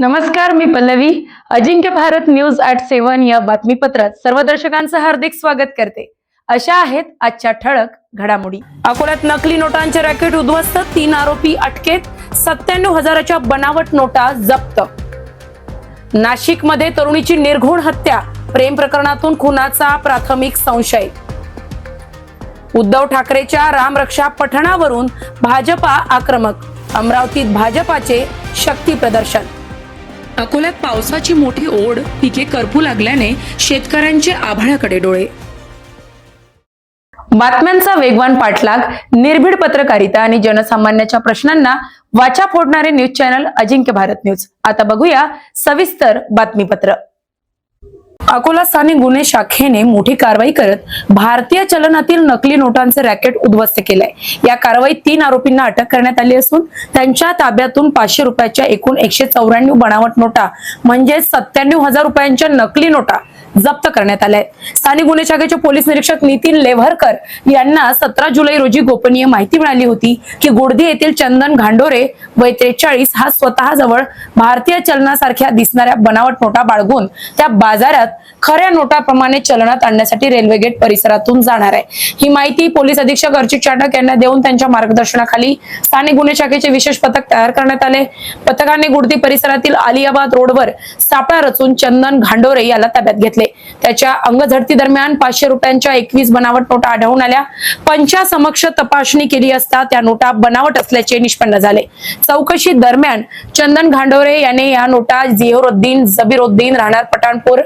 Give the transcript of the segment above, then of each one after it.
नमस्कार, मी पल्लवी. अजिंक्य भारत न्यूज @7 या बातमीपत्रात सर्व दर्शकांचं हार्दिक स्वागत करते. अशा आहेत आजच्या ठळक घडामोडी. अकोल्यात नकली नोटांचे रॅकेट उद्ध्वस्त, 3 आरोपी अटकेत, 97,000च्या बनावट नोटा जप्त. नाशिकमध्ये तरुणीची निर्घृण हत्या, प्रेम प्रकरणातून खुनाचा प्राथमिक संशय. उद्धव ठाकरेच्या रामरक्षा पठणावरून भाजपा आक्रमक, अमरावतीत भाजपाचे शक्ती प्रदर्शन. अकोल्यात पावसाची मोठी ओढ, पिके करपू लागल्याने शेतकऱ्यांचे आभाळाकडे डोळे. बातम्यांचा वेगवान पाठलाग, निर्भीड पत्रकारिता आणि जनसामान्याच्या प्रश्नांना वाचा फोडणारे न्यूज चॅनल अजिंक्य भारत न्यूज. आता बघूया सविस्तर बातमीपत्र. अकोला स्थानिक गुन्हे शाखेने मोठी कारवाई करत भारतीय चलनातील नकली नोटांचे रॅकेट उद्ध्वस्त केलंय. या कारवाईत 3 आरोपींना अटक करण्यात आली असून त्यांच्या ताब्यातून 500 रुपयाच्या एकूण 194 बनावट नोटा म्हणजे 97,000 रुपयांच्या नकली नोटा जप्त करण्यात आल्या. स्थानिक गुन्हे शाखेचे पोलीस निरीक्षक नितीन लेव्हरकर यांना 17 जुलै रोजी गोपनीय माहिती मिळाली होती की गुडदी येथील चंदन घांडोरे वय 43 हा स्वतः जवळ भारतीय चलनासारख्या दिसणाऱ्या बनावट नोटा बाळगून त्या बाजारात खऱ्या नोटाप्रमाणे चलनात आणण्यासाठी रेल्वे गेट परिसरातून जाणार आहे. ही माहिती पोलीस अधीक्षक अर्चित चाटक यांना देऊन त्यांच्या मार्गदर्शनाखाली स्थानिक गुन्हे शाखेचे विशेष पथक तयार करण्यात आले. पथकाने गुडदी परिसरातील आलियाबाद रोडवर सापळा रचून चंदन घांडोरे याला ताब्यात घेतले. त्याच्या अंगझडती दरम्यान 500 रुपयांच्या 21 बनावट नोटा आढळून आल्या. पंचासमक्ष तपासणी केली असता त्या नोटा बनावट असल्याचे निष्पन्न झाले. चौकशी दरम्यान चंदन घांडोरे याने या नोटा झिहोरुद्दीन जबीरुद्दीन राहणार पठाणपूर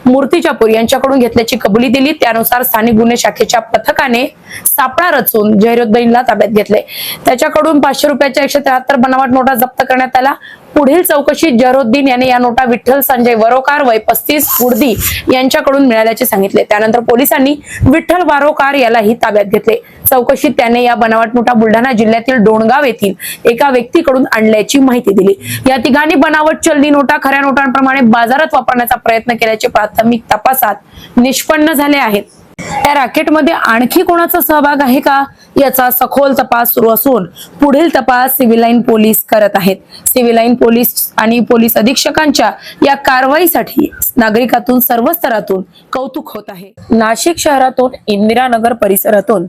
मूर्तिजापूर यांच्याकडून घेतल्याची कबुली दिली. त्यानुसार स्थानिक गुन्हे शाखेच्या पथकाने सापळा रचून झहिरुद्दीनला ताब्यात घेतले. त्याच्याकडून 500 रुपयाच्या 173 बनावट नोटा जप्त करण्यात आला. पुढील चौकशीत झहिरुद्दीन याने या नोटा विठ्ठल संजय वरोकार वय 35 गुडदी यांच्याकडून मिळाल्याचे सांगितले. त्यानंतर पोलिसांनी विठ्ठल वारोकार यालाही ताब्यात घेतले. चौकशीत त्याने या बनावट नोटा बुलढाणा जिल्ह्यातील डोणगाव येथील एका व्यक्तीकडून आणल्याची माहिती दिली. या तिघांनी बनावट चलनी नोटा खऱ्या नोटांप्रमाणे बाजारात वापरण्याचा प्रयत्न केल्याचे प्राथमिक तपासात निष्पन्न झाले आहेत. या रॅकेटमध्ये आणखी कोणाचा सहभाग आहे का याचा सखोल तपास सुरू असून पुढील तपास सिव्हिल लाईन पोलीस करत आहेत. सिव्हिल लाईन पोलीस आणि पोलीस अधीक्षकांच्या या कारवाईसाठी नागरिकातून सर्व स्तरातून कौतुक होत आहे. नाशिक शहरातून इंदिरानगर परिसरातून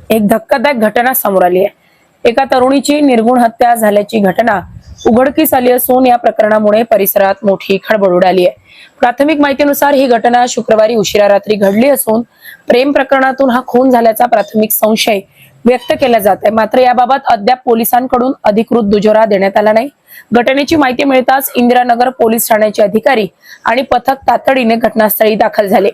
एक धक्कादायक घटना समोर आली आहे. एका तरुणीची निर्घृण हत्या झाल्याची घटना उघडकीस आली असून या प्रकरणामुळे परिसरात मोठी खळबळ उडाली आहे. प्राथमिक माहितीनुसार ही घटना शुक्रवारी उशिरा रात्री घडली असून प्रेम प्रकरणातून हा खून झाल्याचा प्राथमिक संशय व्यक्त केला जात आहे. मात्र याबाबत अद्याप पोलिसांकडून अधिकृत दुजोरा देण्यात आला नाही. घटनेची माहिती मिळताच इंदिरानगर पोलीस ठाण्याचे अधिकारी आणि पथक तातडीने घटनास्थळी दाखल झाले.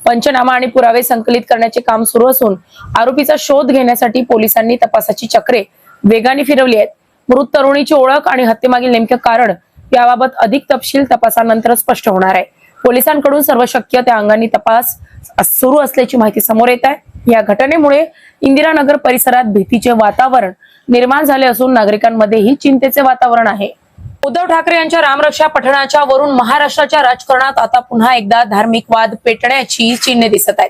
पंचनामा आणि पुरावे संकलित करण्याचे काम सुरू असून आरोपीचा शोध घेण्यासाठी पोलिसांनी तपासाची चक्रे वेगाने फिरवली आहेत. मृत तरुणीची ओळख आणि हत्येमागील नेमके कारण याबाबत अधिक तपशील तपासानंतर स्पष्ट होणार आहे. पोलिसांकडून सर्व शक्य त्या अंगाने तपास सुरू असल्याची माहिती समोर येत आहे. या घटनेमुळे इंदिरानगर परिसरात भीतीचे वातावरण निर्माण झाले असून नागरिकांमध्येही चिंतेचे वातावरण आहे. उद्धव ठाकरे यांच्या रामरक्षा पठणाच्या वरून महाराष्ट्राच्या राजकारणात आता पुन्हा एकदा धार्मिक वाद पेटण्याची चिन्हे दिसत आहेत.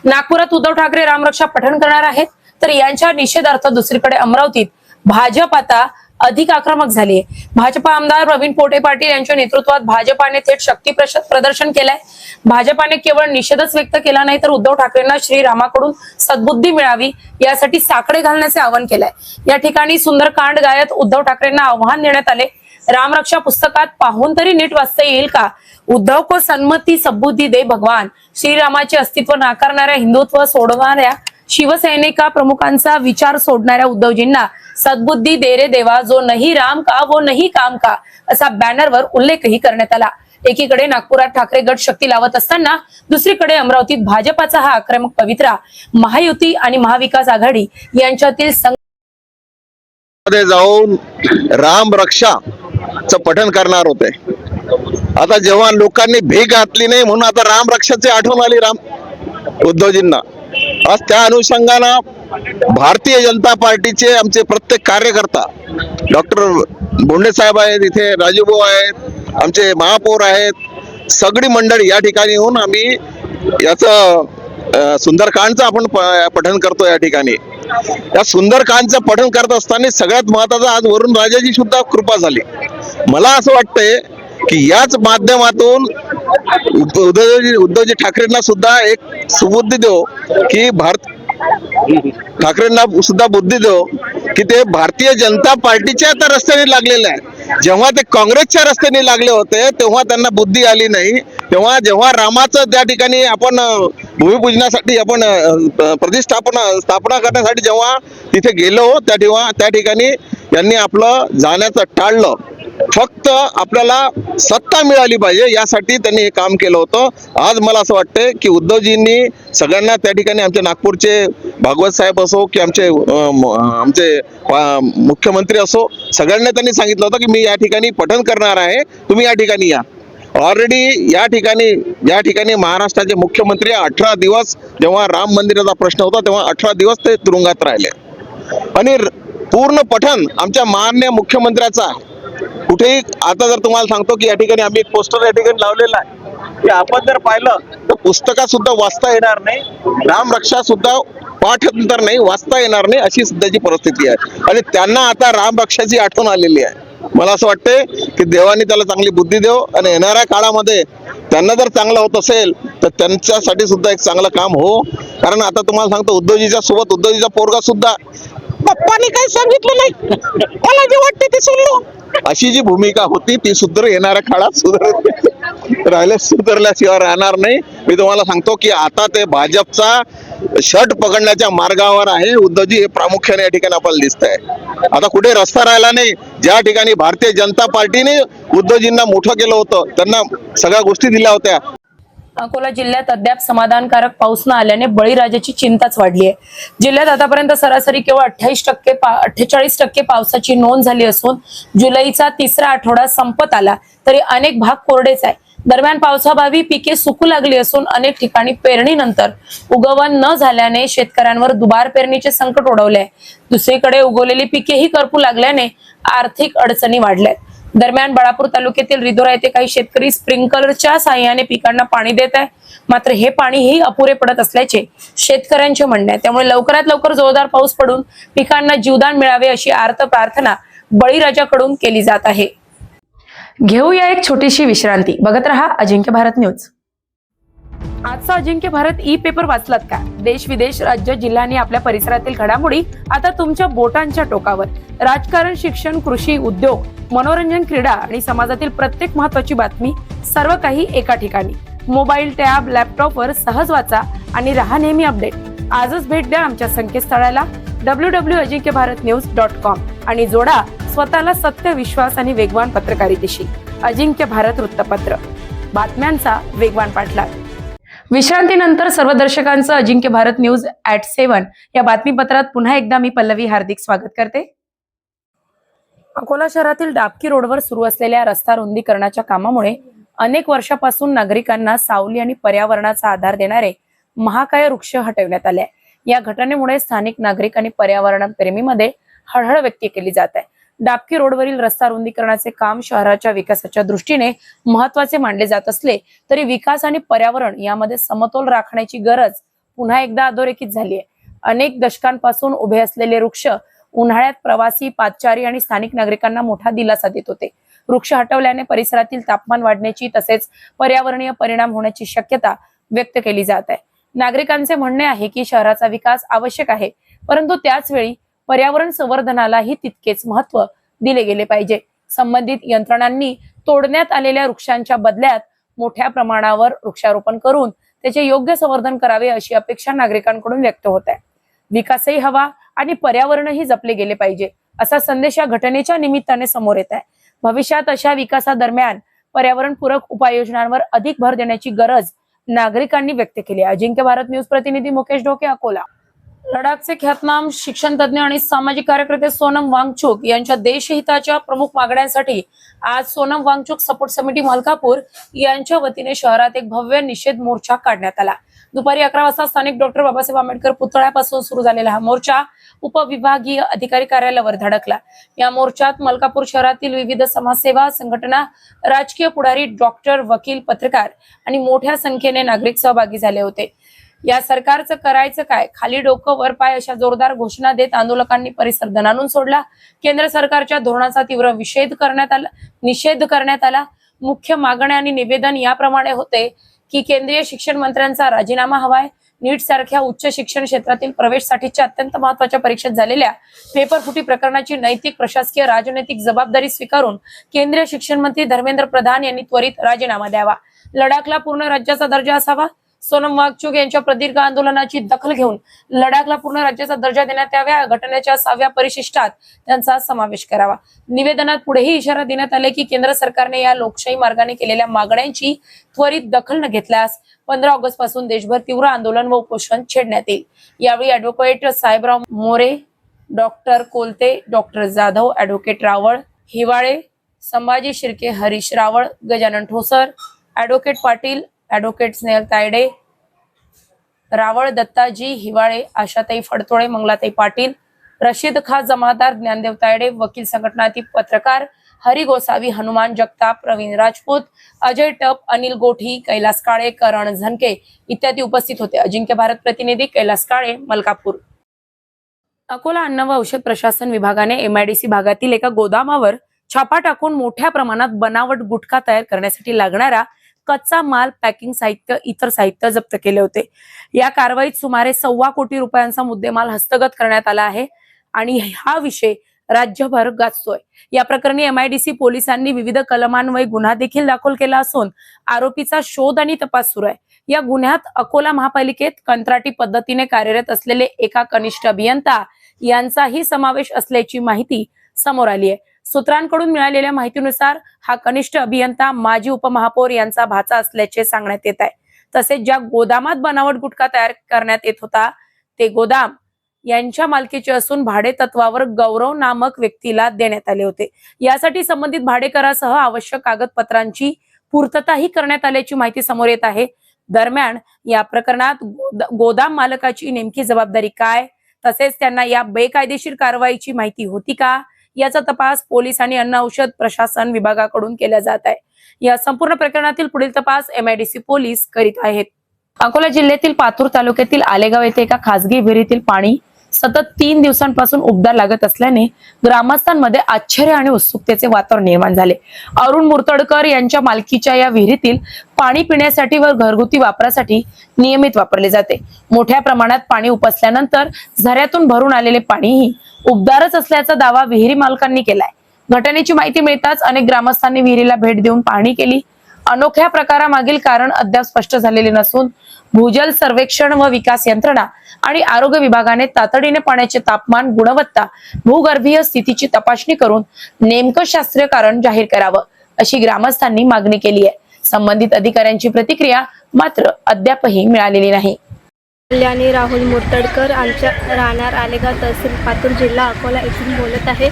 नागपुरात उद्धव ठाकरे रामरक्षा पठण करणार आहेत, तर यांच्या निषेधार्थ दुसरीकडे अमरावतीत भाजप आता अधिक आक्रमक झाली आहे. भाजपा आमदार प्रवीण पोटे पाटील यांच्या नेतृत्वात भाजपाने थेट शक्ती प्रदर्शन केलंय. भाजपाने केवळ निषेधच व्यक्त केला नाही, तर उद्धव ठाकरेंना श्रीरामाकडून सद्बुद्धी मिळावी यासाठी साकडे घालण्याचे आवाहन केलंय. या ठिकाणी सुंदरकांड गायत उद्धव ठाकरेंना आव्हान देण्यात आले. रामरक्षा पुस्तकात पाहून तरी नीट वाचता येईल का? उद्धव को सन्मती सद्बुद्धी दे भगवान. श्रीरामाचे अस्तित्व नाकारणाऱ्या, हिंदुत्व सोडणाऱ्या शिवसैनिका प्रमुखांचा विचार सोडणाऱ्या उद्धवजींना सद्बुद्धी दे रे देवा, जो नहीं राम का वो नहीं काम का असा बॅनरवर उल्लेखही करण्यात आला. एकीकडे नागपुरात ठाकरे गट शक्ती लावत असताना दुसरीकडे अमरावतीत भाजपाचा हा आक्रमक पवित्रा महायुती आणि महाविकास आघाडी यांच्यातील मध्ये जाऊन राम रक्षाचं पठण करणार होते. आता जेव्हा लोकांनी भीक घातली नाही म्हणून आता राम रक्षाची आठवण आली उद्धवजींना. आज त्या अनुषंगानं भारतीय जनता पार्टीचे आमचे प्रत्येक कार्यकर्ता, डॉक्टर बोंडे साहेब आहेत, इथे राजूभाऊ आहेत, आमचे महापौर आहेत, सगळी मंडळी या ठिकाणी येऊन आम्ही याचं सुंदरकांडचं आपण पठण करतो या ठिकाणी. त्या सुंदरकांडचं पठण करत असताना सगळ्यात महत्वाचं आज वरुण राजाची सुद्धा कृपा झाली. मला असं वाटतंय की याच माध्यमातून उद्धवजी ठाकरेंना सुद्धा एक सुबुद्धी देव की ठाकरेंना सुद्धा बुद्धी देव की ते भारतीय जनता पार्टीच्या आता रस्त्याने लागलेले आहे. जेव्हा ते काँग्रेसच्या रस्त्याने लागले होते तेव्हा त्यांना बुद्धी आली नाही. जेव्हा रामाचं त्या ठिकाणी आपण भूमिपूजनासाठी आपण स्थापना करण्यासाठी जेव्हा तिथे गेलो त्या ठिकाणी यांनी आपलं जाण्याचं टाळलं. फक्त आपल्याला सत्ता मिळाली पाहिजे यासाठी त्यांनी हे काम केलं होतं. आज मला असं वाटतंय की उद्धवजींनी सगळ्यांना त्या ठिकाणी आमचे नागपूरचे भागवत साहेब असो की आमचे मुख्यमंत्री असो सगळ्यांना त्यांनी सांगितलं होतं की मी या ठिकाणी पठण करणार आहे, तुम्ही या ठिकाणी या. ऑलरेडी या ठिकाणी महाराष्ट्राचे मुख्यमंत्री 18 दिवस जेव्हा राम मंदिराचा प्रश्न होता तेव्हा 18 दिवस ते तुरुंगात राहिले आणि पूर्ण पठण आमच्या माननीय मुख्यमंत्र्याचा कुठेही. आता जर तुम्हाला सांगतो की या ठिकाणी आम्ही एक पोस्टर या ठिकाणी लावलेला आहे की आपण जर पाहिलं तर पुस्तकात सुद्धा वाचता येणार नाही, राम रक्षा सुद्धा पाठांतर नाही, वाचता येणार नाही अशी सध्याची परिस्थिती आहे आणि त्यांना आता राम रक्षाची आठवण आलेली आहे. मला असं वाटतंय की देवानी त्याला चांगली बुद्धी देव आणि येणाऱ्या काळामध्ये त्यांना जर चांगलं होत असेल तर त्यांच्यासाठी सुद्धा एक चांगलं काम हो. कारण आता तुम्हाला सांगतो उद्धवजीचा पोरगा सुद्धा पप्पानी काही सांगितलं नाही, मला जे वाटते ते सुनलो अशी जी भूमिका होती ती येणाऱ्या काळात सुधारल्याशिवाय राहणार नाही. मी तुम्हाला सांगतो की आता ते भाजपचा शर्ट पकडण्याच्या मार्गावर आहे उद्धवजी, हे प्रामुख्याने या ठिकाणी आपल्याला दिसत आहे. आता कुठे रस्ता राहिला नाही. ज्या ठिकाणी भारतीय जनता पार्टीने उद्धवजींना मोठं केलं होतं, त्यांना सगळ्या गोष्टी दिल्या होत्या. अकोला जिल्ह्यात अद्याप समाधानकारक पाऊस न आल्याने बळीराजाची चिंताच वाढली आहे. जिल्ह्यात आतापर्यंत सरासरी केवळ 48% पावसाची नोंद झाली असून जुलैचा तिसरा आठवडा संपत आला तरी अनेक भाग कोरडेच आहे. दरम्यान पावसाभावी पिके सुकू लागली असून अनेक ठिकाणी पेरणीनंतर उगवण न झाल्याने शेतकऱ्यांवर दुबार पेरणीचे संकट ओढवले आहे. दुसरीकडे उगवलेली पिकेही करपू लागल्याने आर्थिक अडचणी वाढल्या. दरम्यान बाळापूर तालुक्यातील रिधोरा येथे काही शेतकरी स्प्रिंकलरच्या साहाय्याने पिकांना पाणी देत आहे. मात्र हे पाणीही अपुरे पडत असल्याचे शेतकऱ्यांचे म्हणणे आहे. त्यामुळे लवकरात लवकर जोरदार पाऊस पडून पिकांना जीवदान मिळावे अशी आर्त प्रार्थना बळीराजाकडून केली जात आहे. घेऊया एक छोटीशी विश्रांती. बघत रहा अजिंक्य भारत न्यूज. आजचा अजिंक्य भारत ई पेपर वाचलात का? देश विदेश राज्य जिल्ह्यांनी आपल्या परिसरातील घडामोडी आता तुमच्या बोटांच्या टोकावर. राजकारण, शिक्षण, कृषी, उद्योग, मनोरंजन, क्रीडा आणि समाजातील प्रत्येक महत्त्वाची बातमी सर्व काही एका ठिकाणी. मोबाईल, टॅब, लॅपटॉपवर सहज वाचा आणि रहा नेहमी अपडेट. आजच भेट द्या आमच्या संकेतस्थळाला www.ajinkyaBharatnews.com आणि जोडा स्वतःला सत्य, विश्वास आणि वेगवान पत्रकारितेशी. अजिंक्य भारत वृत्तपत्र, बातम्यांचा वेगवान पाठलाग. विश्रांतीनंतर सर्व दर्शकांचं अजिंक्य भारत न्यूज @7 या बातमीपत्रात पुन्हा एकदा मी पल्लवी हार्दिक स्वागत करते. अकोला शहरातील डाबकी रोडवर सुरू असलेल्या रस्ता रुंदीकरणाच्या कामामुळे अनेक वर्षापासून नागरिकांना सावली आणि पर्यावरणाचा आधार देणारे महाकाय वृक्ष हटवण्यात आले. या घटनेमुळे स्थानिक नागरिक आणि पर्यावरण प्रेमीमध्ये हळहळ व्यक्त केली जात आहे. डाबकी रोडवरील रस्ता रुंदीकरणाचे काम शहराच्या विकासाच्या दृष्टीने महत्त्वाचे मानले जात असले तरी विकास आणि पर्यावरण यामध्ये समतोल राखण्याची गरज पुन्हा एकदा अधोरेखित झाली आहे. अनेक दशकांपासून उभे असलेले वृक्ष उन्हाळ्यात प्रवासी, पादचारी आणि स्थानिक नागरिकांना मोठा दिलासा देत होते. वृक्ष हटवल्याने परिसरातील तापमान वाढण्याची तसेच पर्यावरणीय परिणाम होण्याची शक्यता व्यक्त केली जात आहे. नागरिकांचे म्हणणे आहे की शहराचा विकास आवश्यक आहे, परंतु त्याच वेळी पर्यावरण संवर्धनालाही तितकेच महत्त्व दिले गेले पाहिजे. संबंधित यंत्रणांनी तोडण्यात आलेल्या वृक्षांच्या बदल्यात मोठ्या प्रमाणावर वृक्षारोपण करून त्याचे योग्य संवर्धन करावे अशी अपेक्षा नागरिकांकडून व्यक्त होत आहे. विकासही हवा आणि पर्यावरणही जपले गेले पाहिजे असा संदेश या घटनेच्या निमित्ताने समोर येत आहे. भविष्यात अशा विकासादरम्यान पर्यावरणपूरक उपाययोजनांवर अधिक भर देण्याची गरज नागरिकांनी व्यक्त केली आहे. अजिंक्य भारत न्यूज प्रतिनिधी मुकेश ढोके, अकोला. लडाखचे ख्यातनाम शिक्षण तज्ज्ञ आणि सामाजिक कार्यकर्ते सोनम वांगचुक यांच्या देशहिताच्या प्रमुख मागण्यांसाठी आज सोनम वांगचुक सपोर्ट समिती मलकापूर यांच्या वतीने शहरात एक भव्य निषेध मोर्चा काढण्यात आला. दुपारी 11 वाजता स्थानिक डॉक्टर बाबासाहेब आंबेडकर पुतळ्यापासून सुरू झालेला हा मोर्चा उपविभागीय अधिकारी कार्यालयावर धडकला. या मोर्चात मलकापूर शहरातील विविध समाजसेवा संघटना, राजकीय पुढारी, डॉक्टर, वकील, पत्रकार आणि मोठ्या संख्येने नागरिक सहभागी झाले होते. या सरकारचं करायचं काय, खाली डोकं वर पाय अशा जोरदार घोषणा देत आंदोलकांनी परिसर दणाणून सोडला. केंद्र सरकारच्या धोरणाचा तीव्र निषेध करण्यात आला. मुख्य मागण्या आणि निवेदन याप्रमाणे होते की केंद्रीय शिक्षण मंत्र्यांचा राजीनामा हवाय. नीट सारख्या उच्च शिक्षण क्षेत्रातील प्रवेशासाठीच्या अत्यंत महत्वाच्या परीक्षेत झालेल्या पेपर फुटी प्रकरणाची नैतिक, प्रशासकीय, राजनैतिक जबाबदारी स्वीकारून केंद्रीय शिक्षण मंत्री धर्मेंद्र प्रधान यांनी त्वरित राजीनामा द्यावा. लडाखला पूर्ण राज्याचा दर्जा असावा. सोनम वांगचुक यांच्या प्रदीर्घ आंदोलनाची दखल घेऊन लडाखला पूर्ण राज्याचा दर्जा देण्यात यावा. घटनेच्या 6व्या परिशिष्टात त्यांचा समावेश करावा. निवेदनात पुढेही इशारा देण्यात आले की केंद्र सरकारने या लोकशाही मार्गाने केलेल्या मागण्यांची त्वरित दखल न घेतल्यास 15 ऑगस्ट पासून देशभर तीव्र आंदोलन व उपोषण छेडण्यात येईल. यावेळी advocate Sahebrao More, doctor Kolte, doctor Jadhav, advocate Raval, Hiwale, Sambhaji Shirke, Harish Raval, Gajanan Thosar, advocate Patil, advocate Snehal Tayde, Raval, Dattaji Hiwale, Ashatai Phadtole, Mangalatai Patil, Rashid Khan Jamadar, Dnyandev Tayde, वकील संघटनातील पत्रकार हरी गोसावी, हनुमान जगताप, प्रवीण राजपूत, अजय टप, अनिल गोठी, कैलास काळे, करण झनके इत्यादी उपस्थित होते. अजिंक्य भारत प्रतिनिधी कैलास काळे, मलकापूर. अकोला अन्न व औषध प्रशासन विभागाने MIDC भागातील एका गोदामावर छापा टाकून मोठ्या प्रमाणात बनावट गुटखा तयार करण्यासाठी लागणारा कच्चा माल, पॅकिंग साहित्य, इतर साहित्य जप्त केले होते. या कारवाईत सुमारे 1.25 कोटी रुपयांचा मुद्देमाल हस्तगत करण्यात आला आहे आणि हा विषय राज्यभर गाजतोय. या प्रकरणी MIDC पोलिसांनी विविध कलमान्वये गुन्हा देखील दाखल केला असून आरोपीचा शोध आणि तपास सुरू आहे. या गुन्ह्यात अकोला महापालिकेत कंत्राटी पद्धतीने कार्यरत असलेले एका कनिष्ठ अभियंता यांचाही समावेश असल्याची माहिती समोर आली आहे. सूत्रांकडून मिळालेल्या माहितीनुसार हा कनिष्ठ अभियंता माजी उपमहापौर यांचा भाचा असल्याचे सांगण्यात येत आहे. तसेच ज्या गोदामात बनावट गुटखा तयार करण्यात येत होता ते गोदाम यांच्या मालकीचे असून भाडे तत्वावर गौरव नामक व्यक्तीला देण्यात आले होते. यासाठी संबंधित भाडेकरासह आवश्यक कागदपत्रांची पूर्तताही करण्यात आल्याची माहिती समोर येत आहे. दरम्यान या प्रकरणात गोदाम मालकाची नेमकी जबाबदारी काय, तसेच त्यांना या बेकायदेशीर कारवाईची माहिती होती का, याचा तपास पोलीस आणि अन्न औषध प्रशासन विभागाकडून केला जात आहे. या संपूर्ण प्रकरणातील पुढील तपास MIDC पोलीस करीत आहेत. अकोला जिल्ह्यातील पातूर तालुक्यातील आलेगाव येथे एका खासगी विहिरीतील पाणी सतत 3 दिवसांपासून उबदार लागत असल्याने ग्रामस्थांमध्ये आश्चर्य आणि उत्सुकतेचे वातावरण निर्माण झाले. अरुण मुर्तडकर यांच्या मालकीच्या या विहिरीतील पाणी पिण्यासाठी व घरगुती वापरासाठी नियमित वापरले जाते. मोठ्या प्रमाणात पाणी उपसल्यानंतर झऱ्यातून भरून आलेले पाणीही उबदारच असल्याचा दावा विहिरी मालकांनी केलाय. घटनेची माहिती मिळताच अनेक ग्रामस्थांनी विहिरीला भेट देऊन पाहणी केली. अनोख्या प्रकारामागील कारण अद्याप स्पष्ट झालेले नसून भूजल सर्वेक्षण व विकास यंत्रणा आणि आरोग्य विभागाने तातडीने पाण्याचे तापमान, गुणवत्ता, भूगर्भीय स्थितीची तपासणी करून नेमकं शास्त्रीय कारण जाहीर करावं अशी ग्रामस्थांनी मागणी केली आहे. संबंधित अधिकाऱ्यांची प्रतिक्रिया मात्र अद्यापही मिळालेली नाही. कल्याणी राहुल मुर्तडकर, आमच्या राहणार आलेगाव, तहसील पातूर, जिल्हा अकोला येथून बोलत आहे.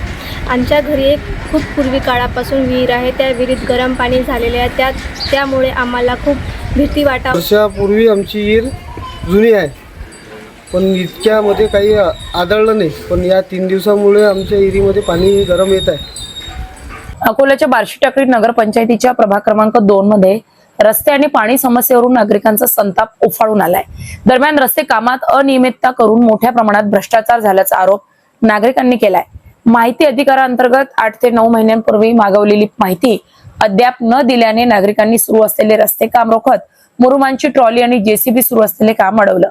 आमच्या घरी एक खूप पूर्वी काळापासून विहीर आहे. त्या विहिरीत गरम पाणी झालेले आहे. त्यामुळे आम्हाला खूप भीती वाटते. वर्षापूर्वी आमची विहीर जुनी आहे, पण इतक्यामध्ये काही आढळलं नाही. पण या 3 दिवसामुळे आमच्या विहिरीमध्ये पाणी गरम येत आहे. अकोल्याच्या बार्शी टाकळी नगरपंचायतीच्या प्रभाग क्रमांक 2 मध्ये रस्ते आणि पाणी समस्येवरून नागरिकांचा संताप उफाळून आलाय. दरम्यान रस्ते कामात अनियमितता करून मोठ्या प्रमाणात भ्रष्टाचार झाल्याचा आरोप नागरिकांनी केलाय. माहिती अधिकारांतर्गत 8 ते 9 महिन्यांपूर्वी मागवलेली माहिती अद्याप न दिल्याने नागरिकांनी सुरू असलेले रस्ते काम रोखत मुरुमांची ट्रॉली आणि JCB सुरू असलेले काम अडवलं.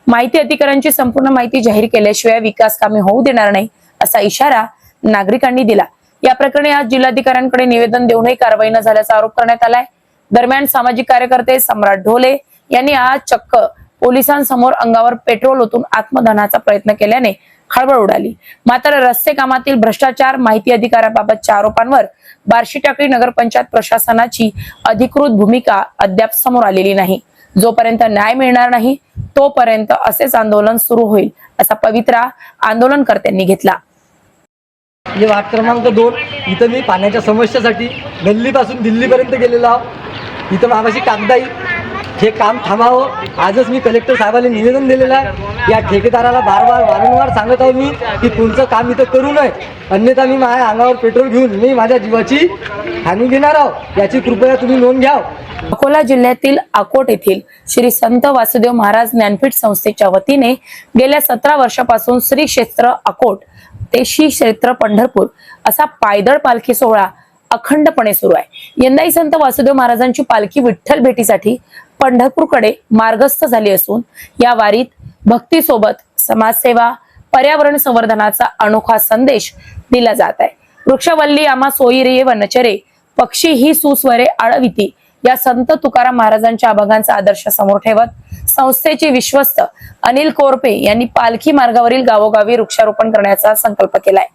माहिती अधिकाऱ्यांची संपूर्ण माहिती जाहीर केल्याशिवाय विकास कामे होऊ देणार नाही असा इशारा नागरिकांनी दिला. या प्रकरणी आज जिल्हाधिकाऱ्यांकडे निवेदन देऊनही कारवाई न झाल्याचा आरोप करण्यात आलाय. दरम्यान सामाजिक कार्यकर्ते सम्राट ढोले यांनी आज चक्क पोलिसांसमोर अंगावर पेट्रोल ओतून आत्मदहनाचा प्रयत्न केल्याने खळबळ उडाली. मात्र रस्ते कामातील भ्रष्टाचार, माहिती अधिकाराबाबतच्या आरोपांवर बार्शी टाकळी नगरपंचायत प्रशासनाची अधिकृत भूमिका अद्याप समोर आलेली नाही. जोपर्यंत न्याय मिळणार नाही तोपर्यंत असेच आंदोलन सुरू होईल असा पवित्रा आंदोलनकर्त्यांनी घेतला. हे वार्ड क्रमांक 2 इथं मी पाण्याच्या समस्येसाठी गल्लीपासून दिल्लीपर्यंत गेलेलो आहो. इथं मागाशी कागदाई हे काम थांबावं. आजच मी कलेक्टर साहेबांना निवेदन दिलेलं आहे. या ठेकेदाराला वारंवार सांगत आहे मी की पुढचं काम इथं करू नये, अन्यथा मी माझ्या अंगावर पेट्रोल घेऊन मी माझ्या जीवाची हानी घेणार आहोत. याची कृपया तुम्ही नोंद घ्याव. अकोला जिल्ह्यातील अकोट येथील श्री संत वासुदेव महाराज ज्ञानपीठ संस्थेच्या वतीने गेल्या 17 वर्षापासून श्री क्षेत्र अकोट ते श्री क्षेत्र पंढरपूर असा पायदळ पालखी सोहळा अखंडपणे सुरू आहे. यंदाही संत वासुदेव महाराजांची पालखी विठ्ठल भेटीसाठी पंढरपूरकडे मार्गस्थ झाली असून या वारीत भक्तीसोबत समाजसेवा, पर्यावरण संवर्धनाचा अनोखा संदेश दिला जात आहे. वृक्षवल्ली आम्हा सोयीरे वनचरे, पक्षी ही सुस्वरे आळविती या संत तुकाराम महाराजांच्या अभंगांचा आदर्श समोर ठेवत संस्थेचे विश्वस्त अनिल कोरपे यांनी पालखी मार्गावरील गावोगावी वृक्षारोपण करण्याचा संकल्प केलाय.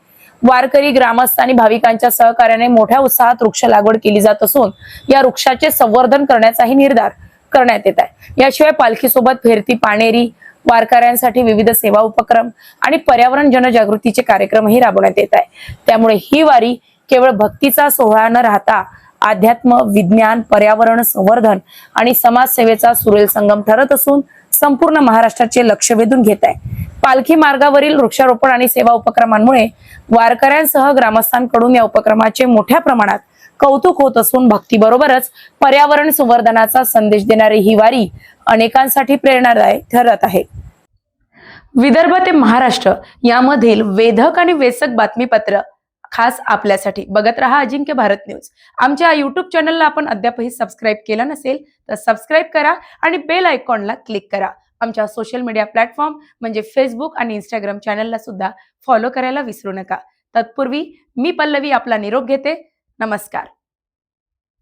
वारकरी, ग्रामस्थ आणि भाविकांच्या सहकार्याने मोठ्या उत्साहात वृक्ष लागवड केली जात असून या वृक्षाचे संवर्धन करण्याचाही निर्धार करण्यात येत आहे. याशिवाय पालखीसोबत फिरती पाणेरी, वारकऱ्यांसाठी विविध सेवा उपक्रम आणि पर्यावरण जनजागृतीचे कार्यक्रमही राबवण्यात येत आहे. त्यामुळे ही वारी केवळ भक्तीचा सोहळा न राहता अध्यात्म, विज्ञान, पर्यावरण संवर्धन आणि समाजसेवेचा सुरेल संगम ठरत असून संपूर्ण महाराष्ट्राचे लक्ष वेधून घेत आहे. पालखी मार्गावरील वृक्षारोपण आणि सेवा उपक्रमांमुळे वारकऱ्यांसह ग्रामस्थांकडून या उपक्रमाचे मोठ्या प्रमाणात कौतुक होत असून भक्तीबरोबरच पर्यावरण संवर्धनाचा संदेश देणारी ही वारी अनेकांसाठी प्रेरणादायी ठरत आहे. विदर्भ ते महाराष्ट्र यामधील वेधक आणि वेचक बातमीपत्र खास आपल्यासाठी बघत रहा अजिंक्य भारत न्यूज. आमच्या युट्यूब चॅनलला आपण अद्यापही सबस्क्राईब केलं नसेल तर सबस्क्राईब करा आणि बेल आयकॉनला क्लिक करा. आमच्या सोशल मीडिया प्लॅटफॉर्म म्हणजे फेसबुक आणि इंस्टाग्राम चॅनलला सुद्धा फॉलो करायला विसरू नका. तत्पूर्वी मी पल्लवी आपला निरोप घेते. नमस्कार.